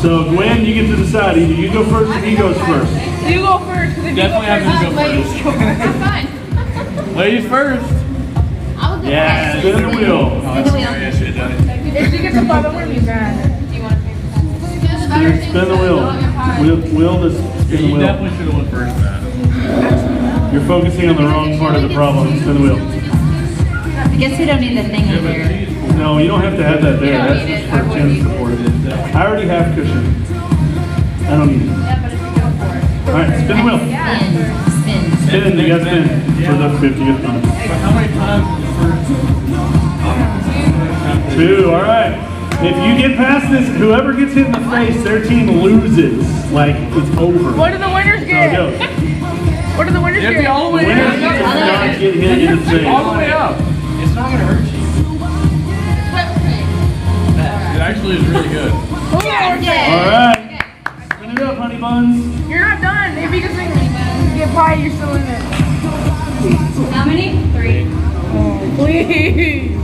So Gwen, you get to decide. Either you go first or he goes first. You go first. If Definitely have you him go go first, first. I'm fine. Ladies first. I'll go Yeah, first. spin the wheel. Oh, that's hilarious. Shit, Johnny. If she gets a 5, I'm gonna be mad. Do you want to pick Spin the wheel. Wheel to spin the You wheel. definitely should have went first, man. You're focusing on the wrong part of the problem. Spin the wheel. I guess we don't need the thing in there. No, you don't have to have that there. don't That's need just it. for chin support. I already have cushion. I don't need it. Yeah, but if you go for it. All right, spin the wheel. Spin. Spin, you got spin. For the 50th time. But how many times was the first? 2, all right. If you get past this, whoever gets hit in the face, their team loses. Like, it's over. What do the winners So get? go. What do the winners You have to be get? all the way Winners up. does not get hit in the face. All the way up. It's not gonna hurt you. It actually is really good. All right. Spin it up, honey buns. You're not done. If you can sing, get pie, you're still in it. How many? 3. Please.